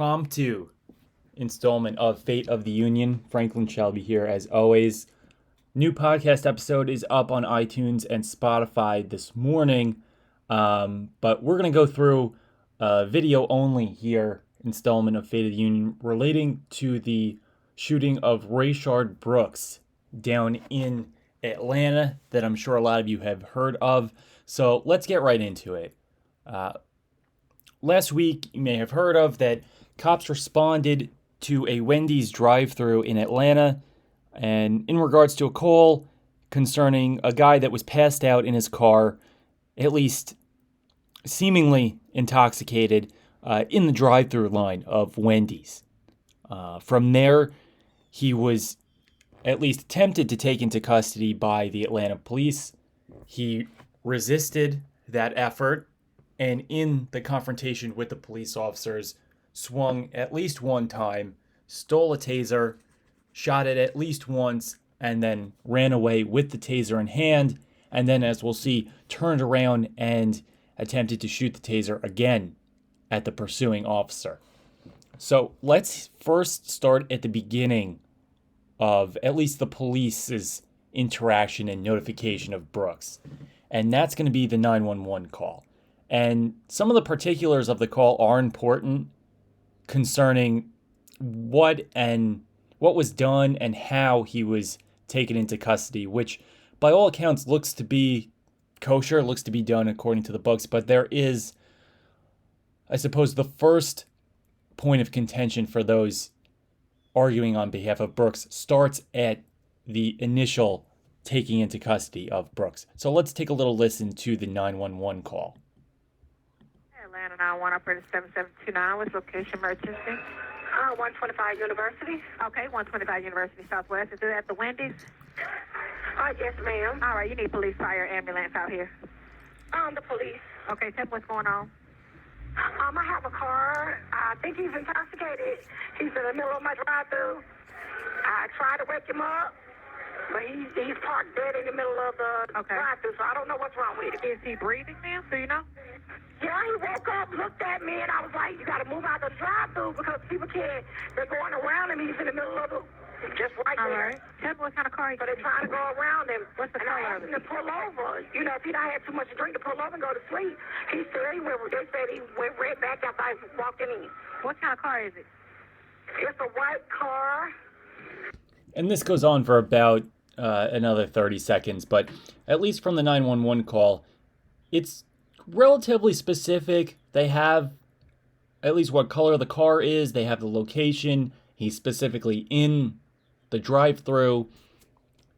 Impromptu installment of Fate of the Union. Franklin shall be here as always. New podcast episode is up on iTunes and Spotify this morning, but we're going to go through a video only here installment of Fate of the Union relating to the shooting of Rayshard Brooks down in Atlanta that I'm sure a lot of you have heard of. So let's get right into it. Last week, you may have heard of that cops responded to a Wendy's drive-thru in Atlanta, and in regards to a call concerning a guy that was passed out in his car, at least seemingly intoxicated, in the drive-thru line of Wendy's. From there, he was at least attempted to take into custody by the Atlanta police. He resisted that effort, and in the confrontation with the police officers, swung at least one time, stole a taser, shot it at least once, and then ran away with the taser in hand, and then, as we'll see, turned around and attempted to shoot the taser again at the pursuing officer. So let's first start at the beginning of at least the police's interaction and notification of Brooks, and that's going to be the 911 call. And some of the particulars of the call are important concerning what was done and how he was taken into custody, which by all accounts looks to be kosher, looks to be done according to the books. But there is, I suppose, the first point of contention for those arguing on behalf of Brooks starts at the initial taking into custody of Brooks. So let's take a little listen to the 911 call. Atlanta 911 operator 7729. What's location emergency? 125 University. Okay, 125 University Southwest. Is it at the Wendy's? Yes, ma'am. All right, you need police, fire, ambulance out here. The police. Okay, tell me what's going on. I have a car. I think he's intoxicated. He's in the middle of my drive-thru. I tried to wake him up, but he's parked dead in the middle of the drive-thru, so I don't know what's wrong with him. Is he breathing now? Do you know? Yeah, he woke up, looked at me, and I was like, you got to move out the drive-thru because people can't. They're going around him. He's in the middle of the, just right All there. right. Tell me what kind of car he So they're trying to go around him. What's the and I color asked of him to pull over. You know, if he not had too much to drink, to pull over and go to sleep. He still went. They said he went right back after I walked in. What kind of car is it? It's a white car. And this goes on for about another 30 seconds, but at least from the 911 call, it's relatively specific. They have at least what color the car is. They have the location. He's specifically in the drive-thru.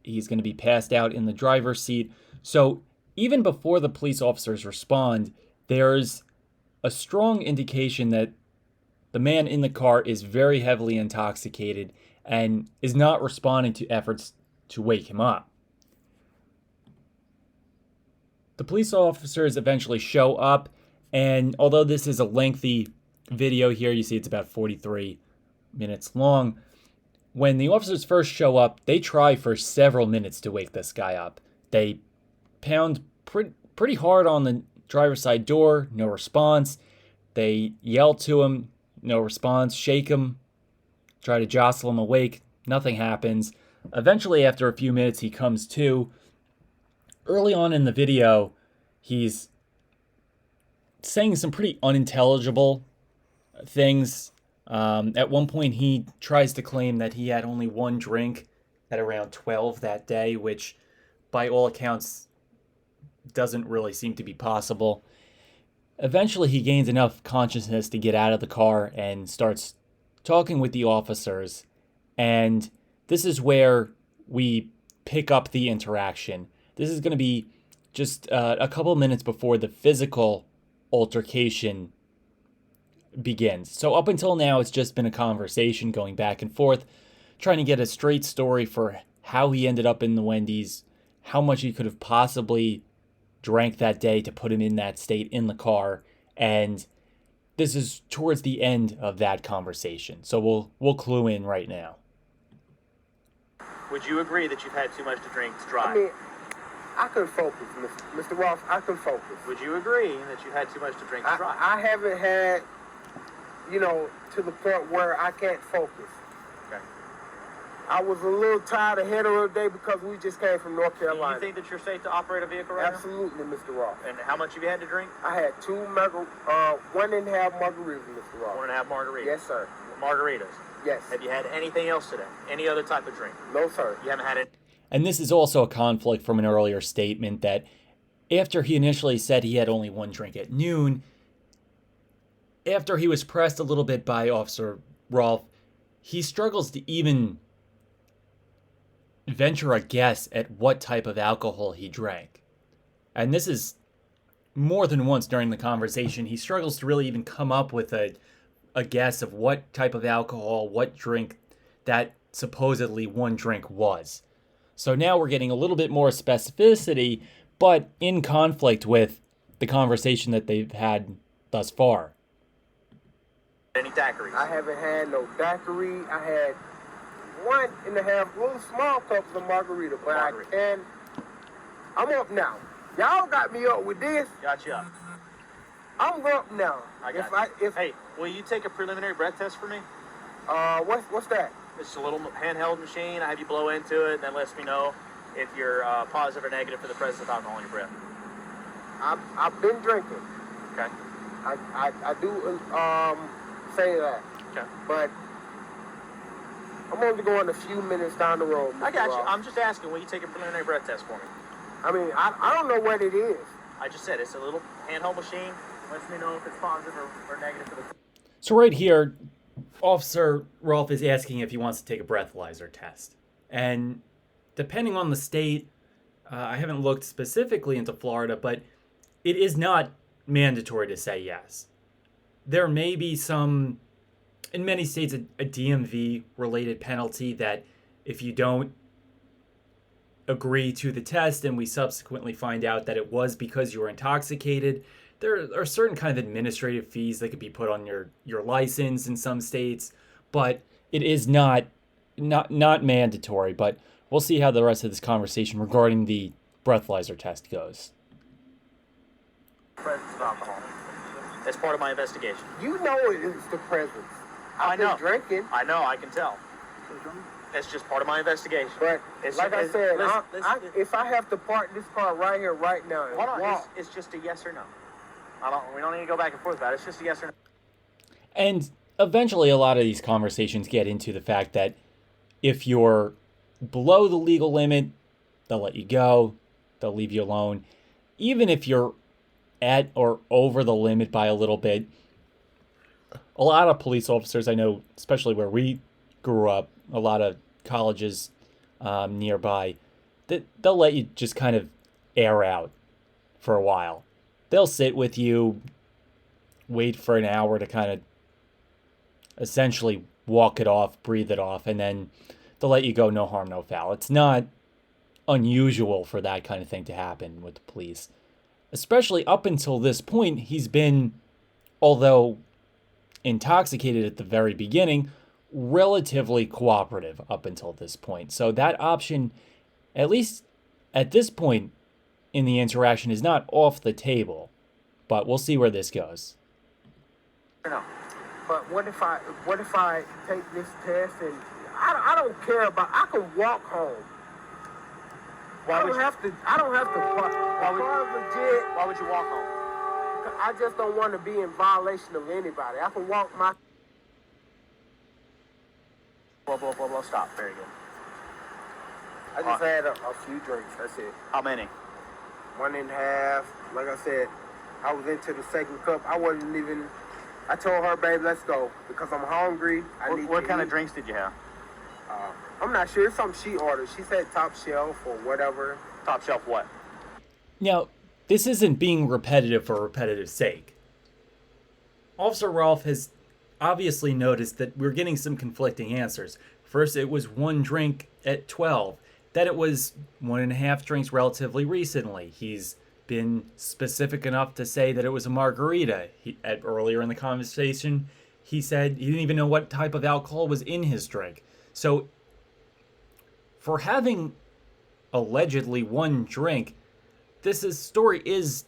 He's going to be passed out in the driver's seat. So even before the police officers respond, there's a strong indication that the man in the car is very heavily intoxicated and is not responding to efforts to wake him up. The police officers eventually show up, and although this is a lengthy video here, you see it's about 43 minutes long. When the officers first show up, they try for several minutes to wake this guy up. They pound pretty hard on the driver's side door, no response. They yell to him, no response. Shake him, try to jostle him awake, nothing happens. Eventually, after a few minutes, he comes to. Early on in the video, he's saying some pretty unintelligible things. At one point, he tries to claim that he had only one drink at around 12 that day, which by all accounts doesn't really seem to be possible. Eventually, he gains enough consciousness to get out of the car and starts talking with the officers. And this is where we pick up the interaction. This is going to be just a couple minutes before the physical altercation begins. So up until now, it's just been a conversation going back and forth, trying to get a straight story for how he ended up in the Wendy's, how much he could have possibly drank that day to put him in that state in the car. And this is towards the end of that conversation. So we'll clue in right now. Would you agree that you've had too much to drink to drive? I mean, I can focus, Mr. Rolfe. I can focus. Would you agree that you had too much to drink to drive? I haven't had to the point where I can't focus. Okay. I was a little tired of hetero day because we just came from North Do Carolina. you think that you're safe to operate a vehicle right Absolutely, Mr. Rolfe. now? And how much have you had to drink? I had 1.5 margaritas, Mr. Rolfe. 1.5 margaritas. Yes, sir. Margaritas. Yes. Have you had anything else today? Any other type of drink? No, sir. You haven't had it. And this is also a conflict from an earlier statement that after he initially said he had only one drink at noon, after he was pressed a little bit by Officer Rolfe, he struggles to even venture a guess at what type of alcohol he drank. And this is more than once during the conversation. He struggles to really even come up with a guess of what type of alcohol, what drink that supposedly one drink was. So now we're getting a little bit more specificity, but in conflict with the conversation that they've had thus far. Any daiquiris? I haven't had no daiquiri. I had 1.5 little small cups of margarita, but I'm up now. Y'all got me up with this. Got you up. I'm up now. Hey, will you take a preliminary breath test for me? What's that? It's a little handheld machine. I have you blow into it, and that lets me know if you're positive or negative for the presence of alcohol in your breath. I've been drinking. Okay. I do say that. Okay. But I'm only going a few minutes down the road. I got you. Ross. I'm just asking, will you take a preliminary breath test for me? I mean, I don't know what it is. I just said it's a little handheld machine. Lets me know if it's positive or negative for the. So right here, Officer Rolfe is asking if he wants to take a breathalyzer test. And depending on the state, I haven't looked specifically into Florida, but it is not mandatory to say yes. There may be some, in many states, a DMV-related penalty that if you don't agree to the test and we subsequently find out that it was because you were intoxicated, there are certain kind of administrative fees that could be put on your license in some states, but it is not mandatory. But we'll see how the rest of this conversation regarding the breathalyzer test goes. Presence of alcohol. That's part of my investigation. You know it's the presence. I know. I've been drinking. I know. I can tell. That's just part of my investigation. But It's- like I it's- said, listen. if I have to park this car right here, right now, and Hold on. walk, It's just a yes or no. We don't need to go back and forth about it. It's just a yes or no. And eventually a lot of these conversations get into the fact that if you're below the legal limit, they'll let you go. They'll leave you alone. Even if you're at or over the limit by a little bit, a lot of police officers, I know, especially where we grew up, a lot of colleges nearby, they'll let you just kind of air out for a while. They'll sit with you, wait for an hour to kind of essentially walk it off, breathe it off, and then they'll let you go, no harm, no foul. It's not unusual for that kind of thing to happen with the police. Especially up until this point, he's been, although intoxicated at the very beginning, relatively cooperative up until this point. So that option, at least at this point in the interaction, is not off the table. But we'll see where this goes. no. But what if I take this test and I don't care about? I can walk home. I don't have to park. Legit. Why would you walk home? I just don't want to be in violation of anybody. I can walk my. Blah, stop. Very good. I just had a few drinks. That's it. How many? 1.5. Like I said, I was into the second cup. I wasn't even. I told her, babe, let's go because I'm hungry. What kind of drinks did you have? I'm not sure. It's something she ordered. She said top shelf or whatever. Top shelf what? Now, this isn't being repetitive for repetitive's sake. Officer Rolfe has obviously noticed that we're getting some conflicting answers. First, it was one drink at 12. Then it was 1.5 drinks relatively recently. He's been specific enough to say that it was a margarita. Earlier in the conversation, he said he didn't even know what type of alcohol was in his drink. So, for having allegedly one drink, this story is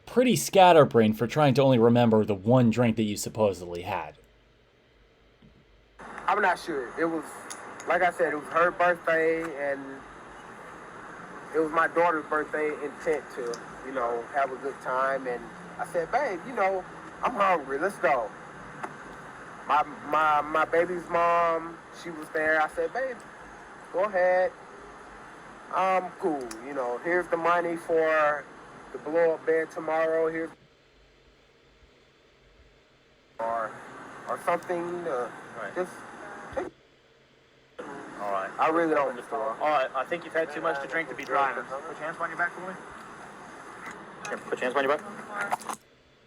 pretty scatterbrained for trying to only remember the one drink that you supposedly had. I'm not sure. It was, like I said, it was her birthday, and it was my daughter's birthday, intent to, you know, have a good time. And I said, babe, you know, I'm hungry. Let's go. My baby's mom, she was there. I said, babe, go ahead. Cool. You know, here's the money for the blow-up bed tomorrow. Here's or something. Right. Just take. All right. I really don't understand. All right. I think you've had too much to drink to be driving. Put your hands behind your back for me. Here, put your hands behind your back.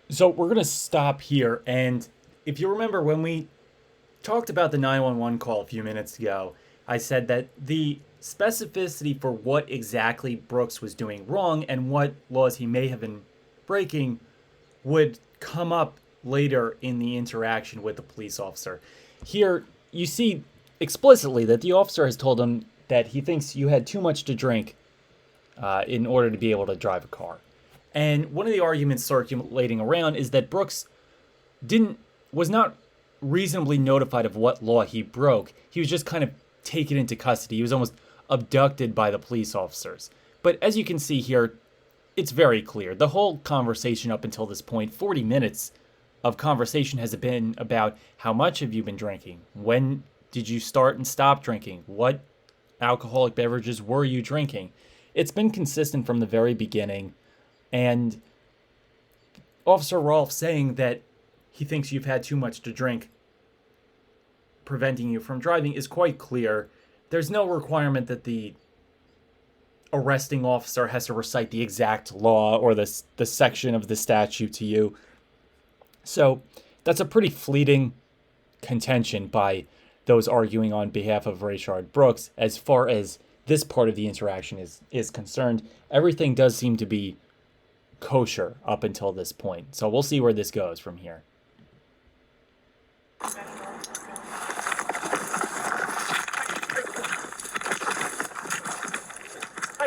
So we're going to stop here. And if you remember when we talked about the 911 call a few minutes ago, I said that the specificity for what exactly Brooks was doing wrong and what laws he may have been breaking would come up later in the interaction with the police officer. Here, you see explicitly that the officer has told him that he thinks you had too much to drink in order to be able to drive a car. And one of the arguments circulating around is that Brooks was not reasonably notified of what law he broke. He was just kind of taken into custody. He was almost abducted by the police officers. But as you can see here, it's very clear. The whole conversation up until this point, 40 minutes of conversation, has been about how much have you been drinking? When did you start and stop drinking? What alcoholic beverages were you drinking? It's been consistent from the very beginning. And Officer Rolfe saying that he thinks you've had too much to drink, preventing you from driving, is quite clear. There's no requirement that the arresting officer has to recite the exact law or the section of the statute to you. So that's a pretty fleeting contention by those arguing on behalf of Rayshard Brooks. As far as this part of the interaction is concerned, everything does seem to be kosher up until this point. So we'll see where this goes from here.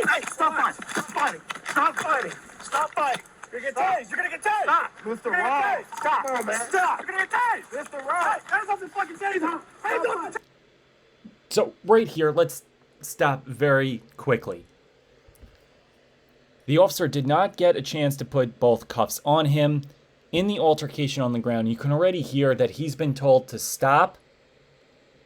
Hey, stop fighting! Stop fighting! Stop fighting! You're gonna get tased! You're gonna get tased! Stop! Mr. Ross, stop. Come on, man. Stop! You're gonna get tased! Mr. Ross. Hands off this fucking tased, huh? Hands off the tased! So right here, let's stop very quickly. The officer did not get a chance to put both cuffs on him. In the altercation on the ground, you can already hear that he's been told to stop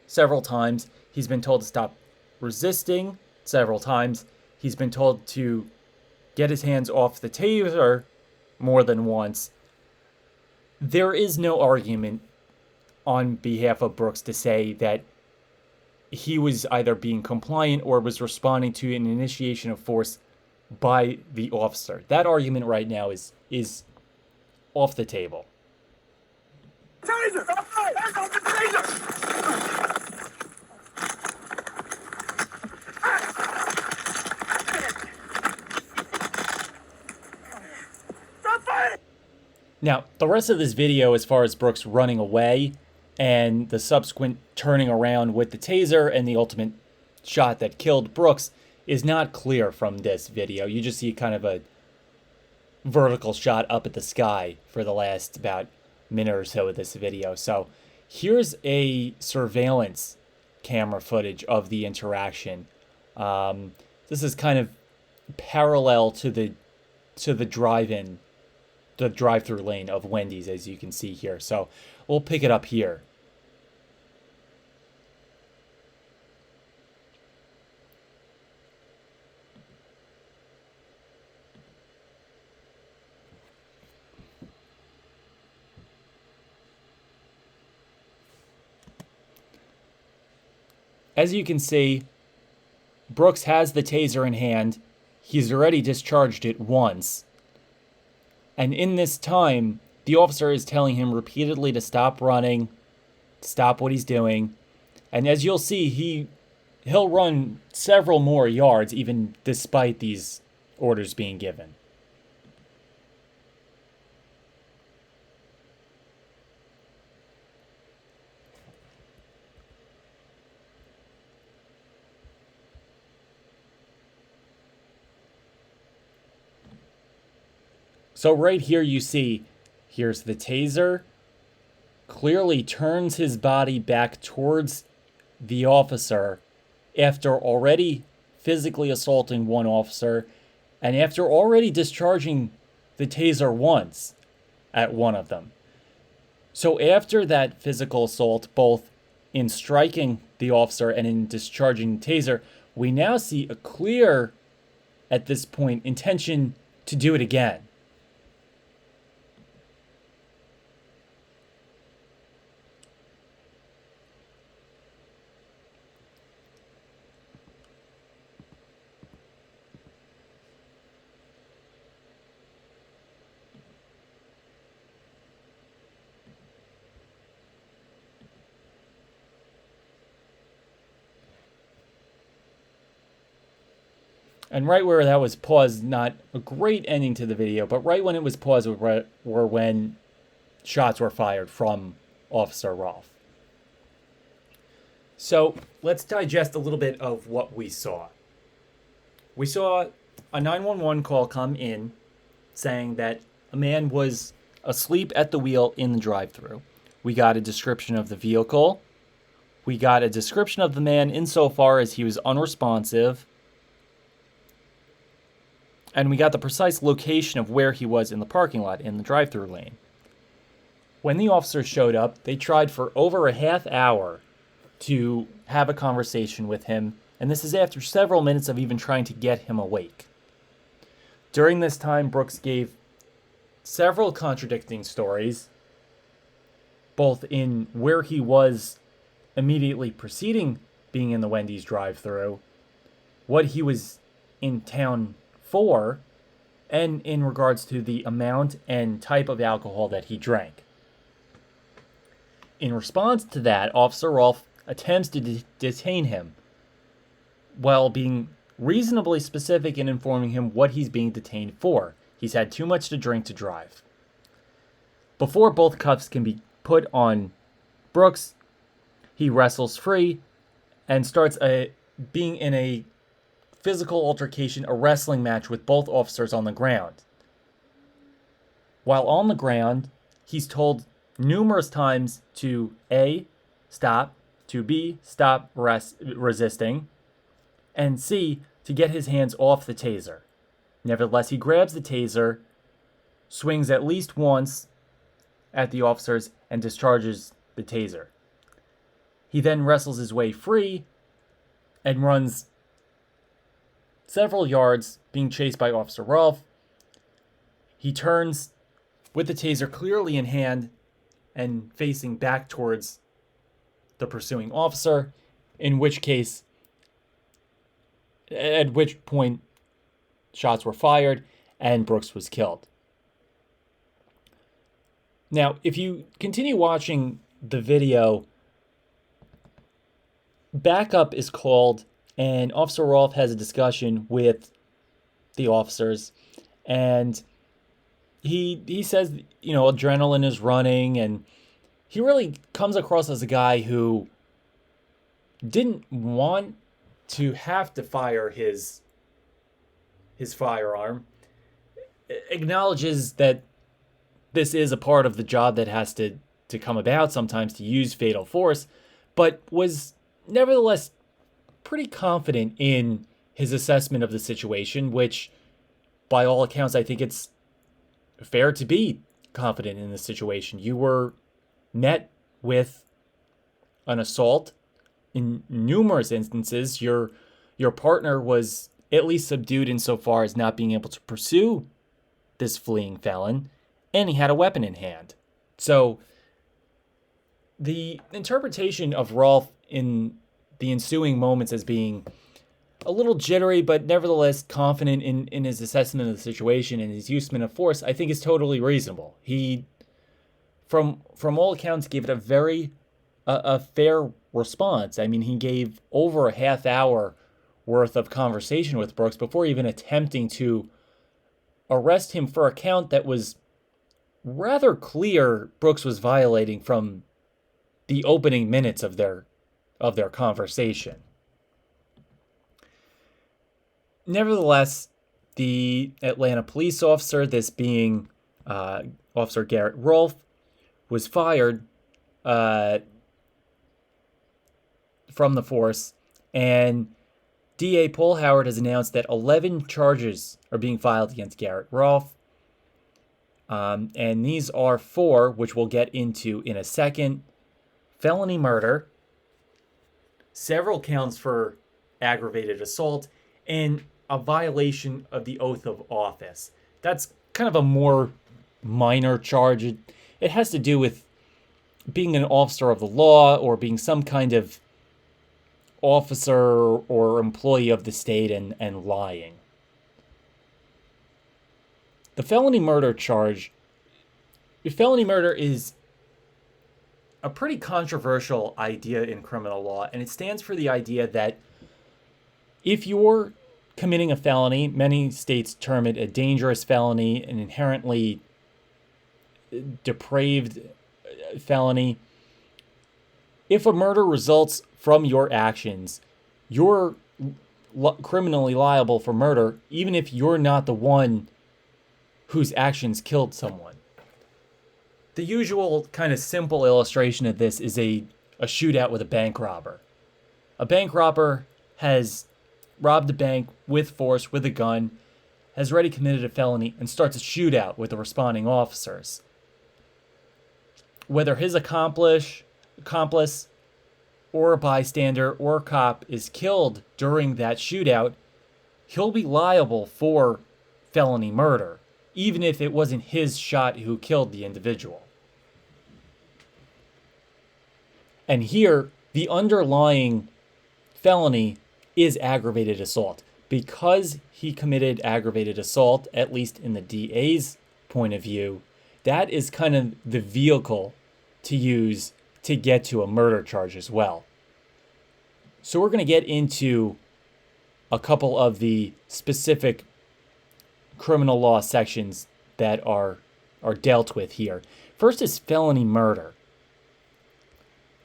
several times. He's been told to stop resisting several times. He's been told to get his hands off the taser more than once. There is no argument on behalf of Brooks to say that he was either being compliant or was responding to an initiation of force by the officer. That argument right now is off the table. Taser! Stop fighting! Hands off the taser! Stop fighting! Now, the rest of this video, as far as Brooks running away and the subsequent turning around with the taser and the ultimate shot that killed Brooks, is not clear from this video. You just see kind of a vertical shot up at the sky for the last about minute or so of this video. So here's a surveillance camera footage of the interaction. This is kind of parallel to the drive-in, the drive-through lane of Wendy's, as you can see here. So we'll pick it up here. As you can see, Brooks has the taser in hand. He's already discharged it once. And in this time, the officer is telling him repeatedly to stop running, stop what he's doing. And as you'll see, he'll run several more yards even despite these orders being given. So right here you see, here's the taser clearly turns his body back towards the officer after already physically assaulting one officer and after already discharging the taser once at one of them. So after that physical assault, both in striking the officer and in discharging the taser, we now see a clear, at this point, intention to do it again. And right where that was paused, not a great ending to the video, but right when it was paused were when shots were fired from Officer Rolfe. So let's digest a little bit of what we saw. We saw a 911 call come in saying that a man was asleep at the wheel in the drive-thru. We got a description of the vehicle. We got a description of the man insofar as he was unresponsive. And we got the precise location of where he was in the parking lot, in the drive-thru lane. When the officers showed up, they tried for over a half hour to have a conversation with him, and this is after several minutes of even trying to get him awake. During this time, Brooks gave several contradicting stories, both in where he was immediately preceding being in the Wendy's drive-thru, what he was in town for, and in regards to the amount and type of alcohol that he drank. In response to that, Officer Rolfe attempts to detain him while being reasonably specific in informing him what he's being detained for. He's had too much to drink to drive. Before both cuffs can be put on Brooks, he wrestles free and starts being in a physical altercation, a wrestling match with both officers on the ground. While on the ground, he's told numerous times to A, stop, to B, stop resisting, and C, to get his hands off the taser. Nevertheless, he grabs the taser, swings at least once at the officers, and discharges the taser. He then wrestles his way free and runs several yards, being chased by Officer Rolfe. He turns with the taser clearly in hand and facing back towards the pursuing officer, at which point shots were fired and Brooks was killed. Now, if you continue watching the video, backup is called and Officer Rolfe has a discussion with the officers, and he says, adrenaline is running, and he really comes across as a guy who didn't want to have to fire his firearm, acknowledges that this is a part of the job that has to come about sometimes, to use fatal force, but was nevertheless pretty confident in his assessment of the situation, which by all accounts, I think it's fair to be confident in this situation. You were met with an assault in numerous instances. Your partner was at least subdued insofar as not being able to pursue this fleeing felon, and he had a weapon in hand. So the interpretation of Rolfe in the ensuing moments as being a little jittery, but nevertheless confident in his assessment of the situation and his use of force, I think is totally reasonable. He, from all accounts, gave it a fair response. I mean, he gave over a half hour worth of conversation with Brooks before even attempting to arrest him for a count that was rather clear Brooks was violating from the opening minutes of their conversation. Nevertheless, the Atlanta police officer, this being Officer Garret Rolfe, was fired from the force, and DA Paul Howard has announced that 11 charges are being filed against Garret Rolfe. And these are 4, which we'll get into in a second. Felony murder, several counts for aggravated assault, and a violation of the oath of office. That's kind of a more minor charge. It has to do with being an officer of the law or being some kind of officer or employee of the state and lying. The felony murder charge, felony murder is a pretty controversial idea in criminal law, and it stands for the idea that if you're committing a felony, many states term it a dangerous felony, an inherently depraved felony. If a murder results from your actions, you're criminally liable for murder, even if you're not the one whose actions killed someone. The usual kind of simple illustration of this is a shootout with a bank robber. A bank robber has robbed a bank with force, with a gun, has already committed a felony, and starts a shootout with the responding officers. Whether his accomplice or a bystander or a cop is killed during that shootout, he'll be liable for felony murder, even if it wasn't his shot who killed the individual. And here, the underlying felony is aggravated assault. Because he committed aggravated assault, at least in the DA's point of view, that is kind of the vehicle to use to get to a murder charge as well. So we're going to get into a couple of the specific criminal law sections that are dealt with here. First is felony murder.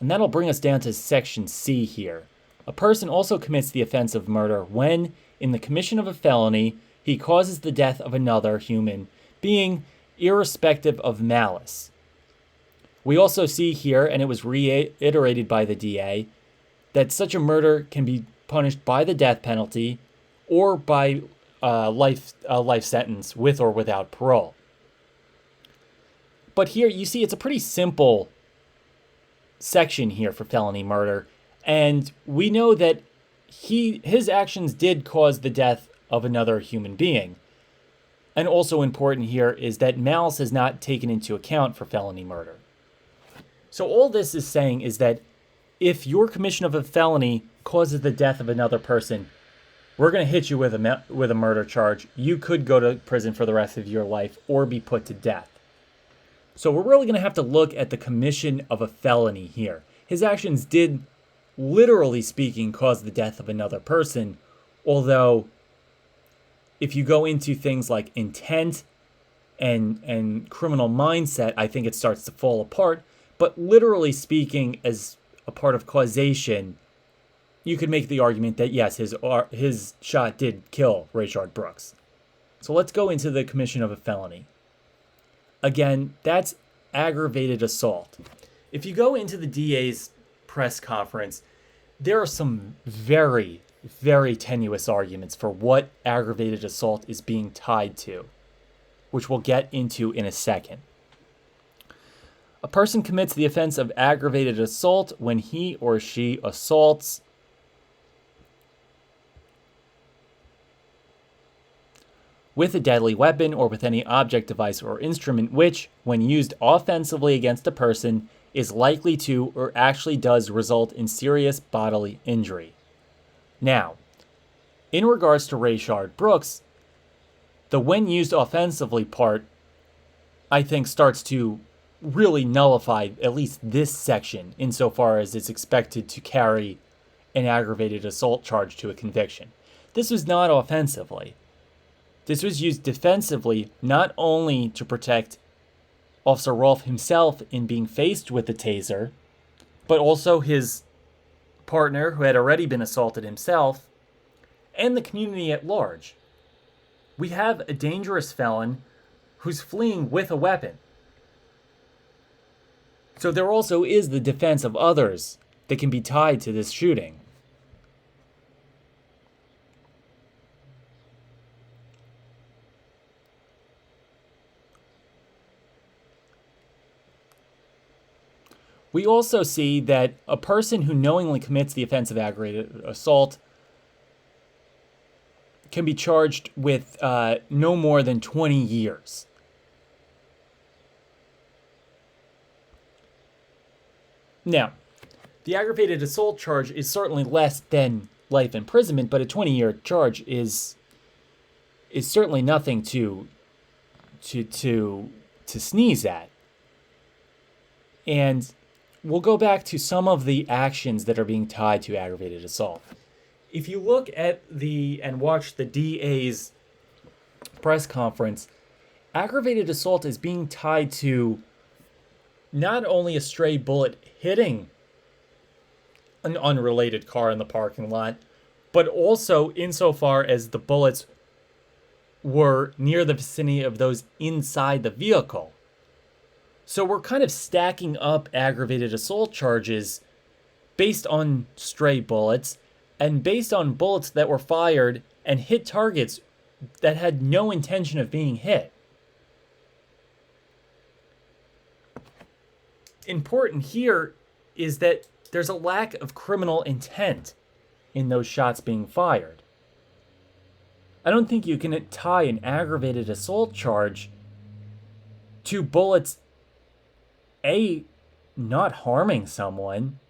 And that'll bring us down to section C here. A person also commits the offense of murder when, in the commission of a felony, he causes the death of another human being, irrespective of malice. We also see here, and it was reiterated by the DA, that such a murder can be punished by the death penalty or by a life sentence with or without parole. But here you see it's a pretty simple section here for felony murder, and we know that his actions did cause the death of another human being. And also important here is that malice is not taken into account for felony murder. So all this is saying is that if your commission of a felony causes the death of another person, we're going to hit you with a murder charge. You could go to prison for the rest of your life or be put to death. So we're really going to have to look at the commission of a felony here. His actions did, literally speaking, cause the death of another person, although if you go into things like intent and criminal mindset, I think it starts to fall apart. But literally speaking, as a part of causation, you could make the argument that yes, his shot did kill Rayshard Brooks. So let's go into the commission of a felony. Again, that's aggravated assault. If you go into the DA's press conference, there are some very, very tenuous arguments for what aggravated assault is being tied to, which we'll get into in a second. A person commits the offense of aggravated assault when he or she assaults with a deadly weapon or with any object, device, or instrument which, when used offensively against a person, is likely to or actually does result in serious bodily injury. Now, in regards to Rayshard Brooks, the when used offensively part, I think, starts to really nullify at least this section insofar as it's expected to carry an aggravated assault charge to a conviction. This was not offensively. This was used defensively, not only to protect Officer Rolfe himself in being faced with the taser, but also his partner, who had already been assaulted himself, and the community at large. We have a dangerous felon who's fleeing with a weapon. So there also is the defense of others that can be tied to this shooting. We also see that a person who knowingly commits the offense of aggravated assault can be charged with no more than 20 years. Now, the aggravated assault charge is certainly less than life imprisonment, but a 20-year charge is certainly nothing to sneeze at. And we'll go back to some of the actions that are being tied to aggravated assault. If you look at and watch the DA's press conference, aggravated assault is being tied to not only a stray bullet hitting an unrelated car in the parking lot, but also insofar as the bullets were near the vicinity of those inside the vehicle. So we're kind of stacking up aggravated assault charges based on stray bullets and based on bullets that were fired and hit targets that had no intention of being hit. Important here is that there's a lack of criminal intent in those shots being fired. I don't think you can tie an aggravated assault charge to bullets, not harming someone.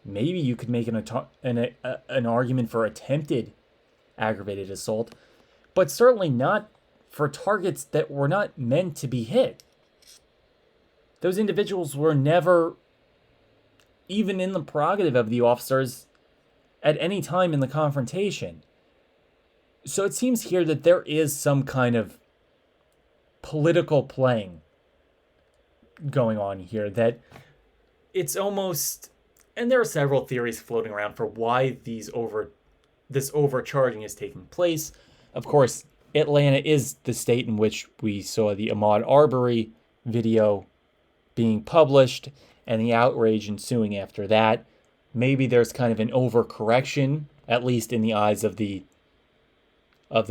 Maybe you could make an argument for attempted aggravated assault, but certainly not for targets that were not meant to be hit. Those individuals were never even in the prerogative of the officers at any time in the confrontation. So it seems here that there is some kind of political playing going on here, that it's almost, and there are several theories floating around for why this overcharging is taking place. Of course, Atlanta is the state in which we saw the Ahmaud Arbery video being published and the outrage ensuing after that. Maybe there's kind of an overcorrection, at least in the eyes of the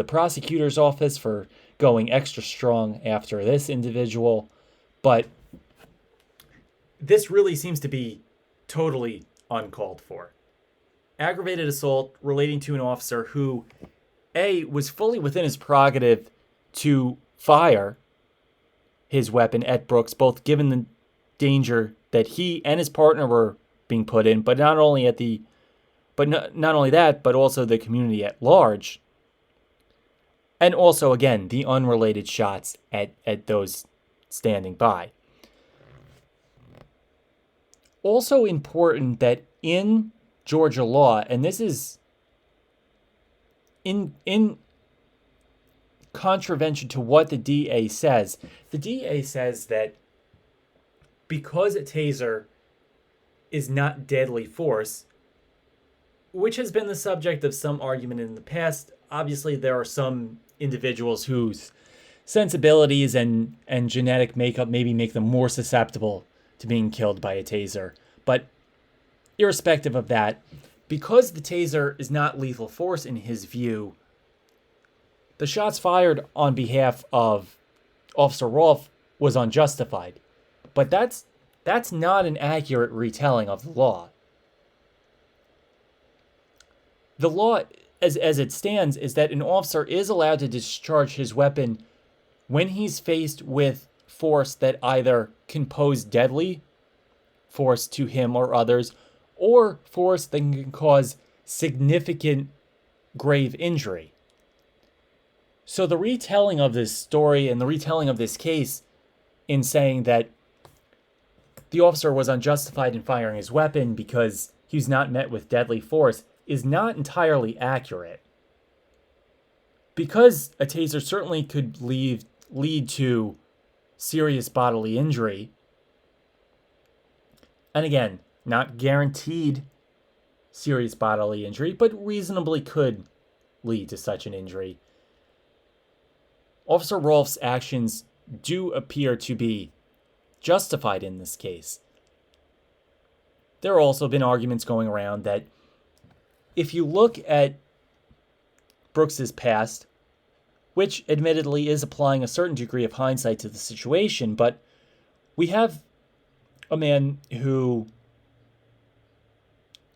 prosecutor's office, for going extra strong after this individual. But this really seems to be totally uncalled for. Aggravated assault relating to an officer who, was fully within his prerogative to fire his weapon at Brooks, both given the danger that he and his partner were being put in, but not only that, but also the community at large. And also, again, the unrelated shots at those standing by. Also important that in Georgia law, and this is in contravention to what the DA says that because a taser is not deadly force, which has been the subject of some argument in the past. Obviously, there are some individuals whose sensibilities and genetic makeup maybe make them more susceptible to being killed by a taser. But irrespective of that, because the taser is not lethal force in his view, the shots fired on behalf of Officer Rolfe was unjustified. But that's not an accurate retelling of the law. The law, as it stands, is that an officer is allowed to discharge his weapon when he's faced with force that either can pose deadly force to him or others, or force that can cause significant grave injury. So the retelling of this story and the retelling of this case in saying that the officer was unjustified in firing his weapon because he was not met with deadly force is not entirely accurate. Because a taser certainly could lead to serious bodily injury, and again, not guaranteed serious bodily injury, but reasonably could lead to such an injury, Officer Rolfe's actions do appear to be justified in this case. there have also been arguments going around that if you look at Brooks's past, which admittedly is applying a certain degree of hindsight to the situation, but we have a man who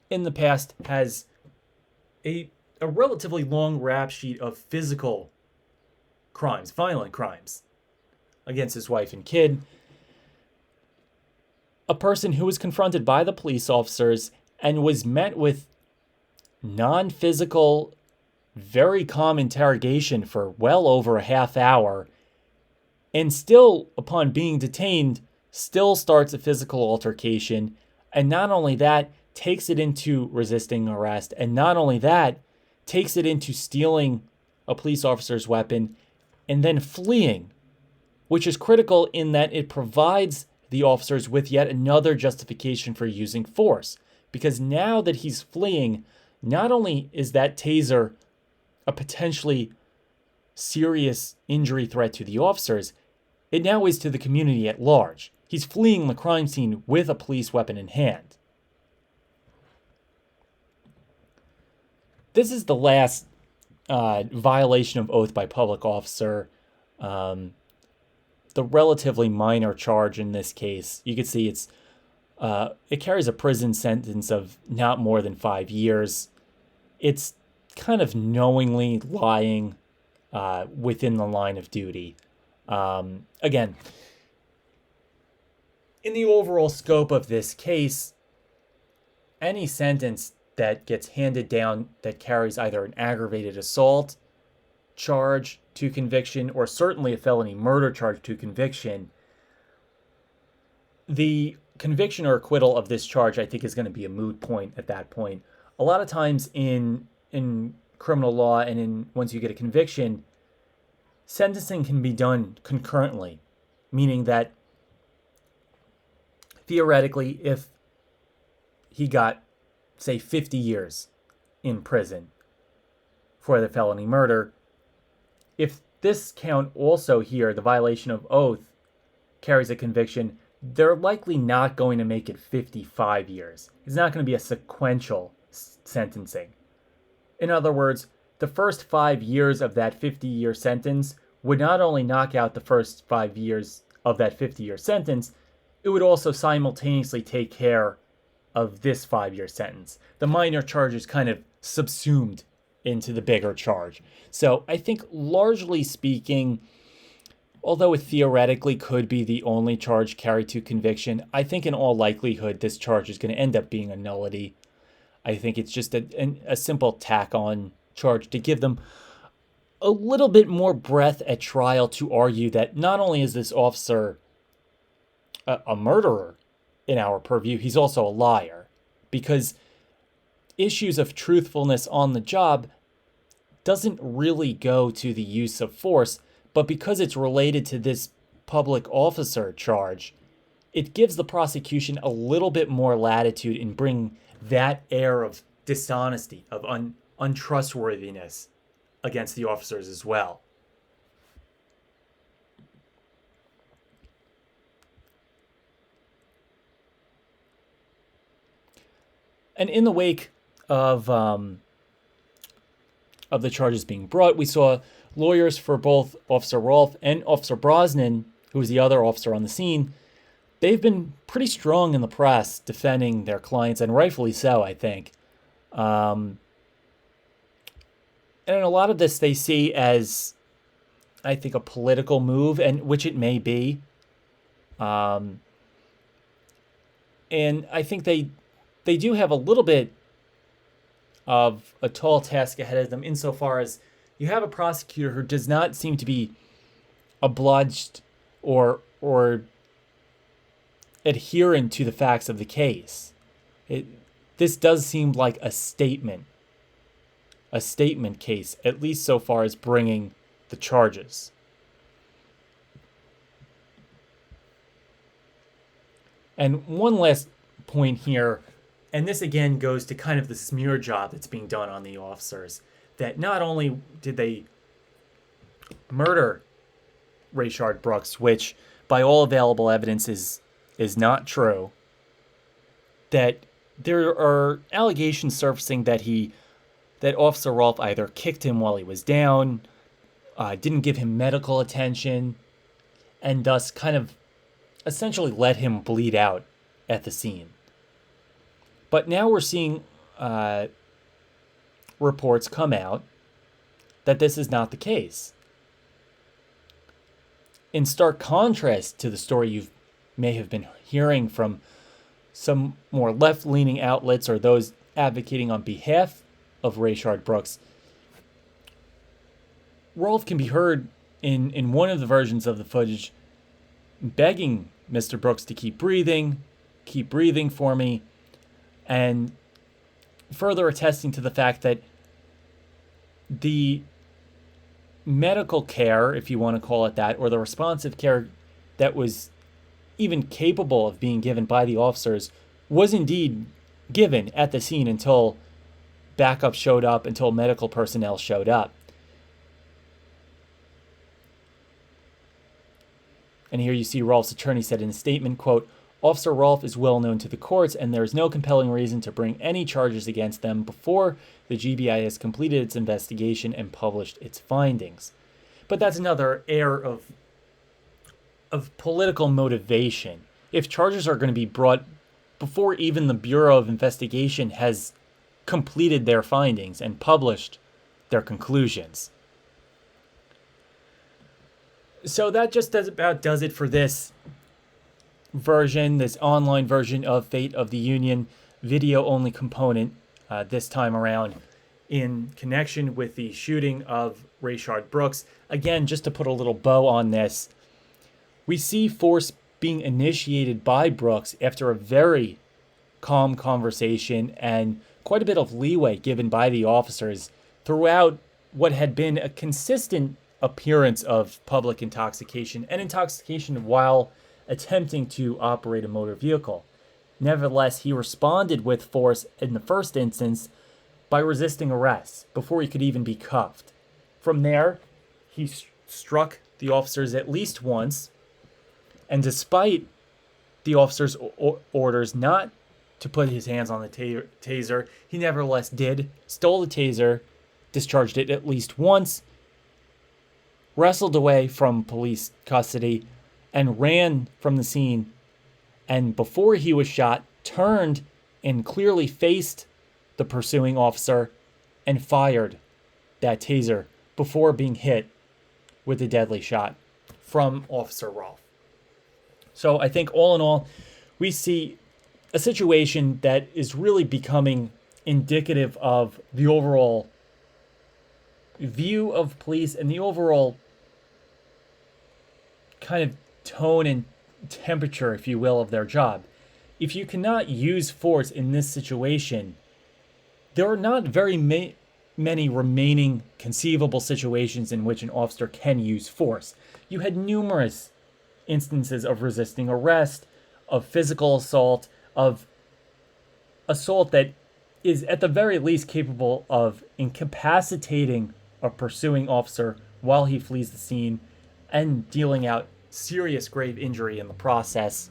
in the past has a relatively long rap sheet of physical crimes, violent crimes against his wife and kid. A person who was confronted by the police officers and was met with non-physical, very calm interrogation for well over a half hour, and still, upon being detained, still starts a physical altercation, and not only that, takes it into resisting arrest, and not only that, takes it into stealing a police officer's weapon and then fleeing, which is critical in that it provides the officers with yet another justification for using force. Because now that he's fleeing, not only is that taser a potentially serious injury threat to the officers, it now is to the community at large. He's fleeing the crime scene with a police weapon in hand. This is the last violation of oath by public officer. The relatively minor charge in this case. You can see it carries a prison sentence of not more than 5 years. It's kind of knowingly lying within the line of duty. Again, in the overall scope of this case, any sentence that gets handed down that carries either an aggravated assault charge to conviction or certainly a felony murder charge to conviction, the conviction or acquittal of this charge, I think, is going to be a moot point at that point. A lot of times in criminal law and once you get a conviction, sentencing can be done concurrently, meaning that theoretically, if he got, say, 50 years in prison for the felony murder, if this count also here, the violation of oath, carries a conviction, they're likely not going to make it 55 years. It's not going to be a sequential sentencing. In other words, the first 5 years of that 50-year sentence would not only knock out the first 5 years of that 50-year sentence, it would also simultaneously take care of this 5-year sentence. The minor charge is kind of subsumed into the bigger charge. So I think largely speaking, although it theoretically could be the only charge carried to conviction, I think in all likelihood this charge is going to end up being a nullity. I think it's just a simple tack-on charge to give them a little bit more breadth at trial to argue that not only is this officer a murderer in our purview, he's also a liar. Because issues of truthfulness on the job doesn't really go to the use of force, but because it's related to this public officer charge, it gives the prosecution a little bit more latitude in bringing that air of dishonesty, of untrustworthiness against the officers as well. And in the wake of the charges being brought, we saw lawyers for both Officer Rolfe and Officer Brosnan, who was the other officer on the scene. They've been pretty strong in the press defending their clients, and rightfully so, I think. And a lot of this they see as, I think, a political move, and which it may be. And I think they do have a little bit of a tall task ahead of them insofar as you have a prosecutor who does not seem to be obliged or adherent to the facts of the case. This does seem like a statement case, at least so far as bringing the charges. And one last point here, and this again goes to kind of the smear job that's being done on the officers, that not only did they murder Rayshard Brooks, which by all available evidence is not true, that there are allegations surfacing that Officer Rolfe either kicked him while he was down, didn't give him medical attention, and thus kind of essentially let him bleed out at the scene. But now we're seeing reports come out that this is not the case. In stark contrast to the story you may have been hearing from some more left-leaning outlets or those advocating on behalf of Rayshaun Brooks, Rolfe can be heard in one of the versions of the footage begging Mr. Brooks to keep breathing for me, and further attesting to the fact that the medical care, if you want to call it that, or the responsive care that was even capable of being given by the officers was indeed given at the scene until backup showed up, until medical personnel showed up. And here you see Rolfe's attorney said in a statement, quote, "Officer Rolfe is well known to the courts, and there is no compelling reason to bring any charges against them before the GBI has completed its investigation and published its findings." But that's another air of political motivation. If charges are going to be brought before even the Bureau of Investigation has completed their findings and published their conclusions. So that just about does it for this version, this online version of Fate of the Union, video-only component this time around in connection with the shooting of Rayshaun Brooks. Again, just to put a little bow on this, we see force being initiated by Brooks after a very calm conversation and quite a bit of leeway given by the officers throughout what had been a consistent appearance of public intoxication and intoxication while attempting to operate a motor vehicle. Nevertheless, he responded with force in the first instance by resisting arrest before he could even be cuffed. From there, he struck the officers at least once, and despite the officer's orders not to put his hands on the taser, he nevertheless did, stole the taser, discharged it at least once, wrestled away from police custody, and ran from the scene. And before he was shot, turned and clearly faced the pursuing officer and fired that taser before being hit with a deadly shot from Officer Rolfe. So I think all in all, we see a situation that is really becoming indicative of the overall view of police and the overall kind of tone and temperature, if you will, of their job. If you cannot use force in this situation, there are not very many remaining conceivable situations in which an officer can use force. You had numerous instances of resisting arrest, of physical assault, of assault that is at the very least capable of incapacitating a pursuing officer while he flees the scene and dealing out serious grave injury in the process.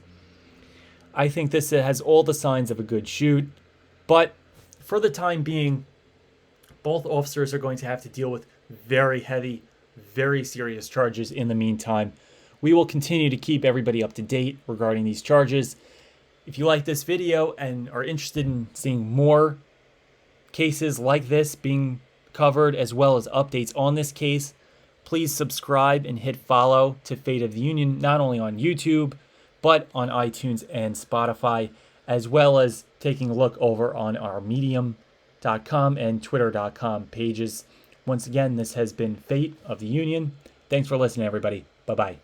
I think this has all the signs of a good shoot, but for the time being, both officers are going to have to deal with very heavy, very serious charges in the meantime. We will continue to keep everybody up to date regarding these charges. If you like this video and are interested in seeing more cases like this being covered, as well as updates on this case, please subscribe and hit follow to Fate of the Union, not only on YouTube, but on iTunes and Spotify, as well as taking a look over on our Medium.com and Twitter.com pages. Once again, this has been Fate of the Union. Thanks for listening, everybody. Bye-bye.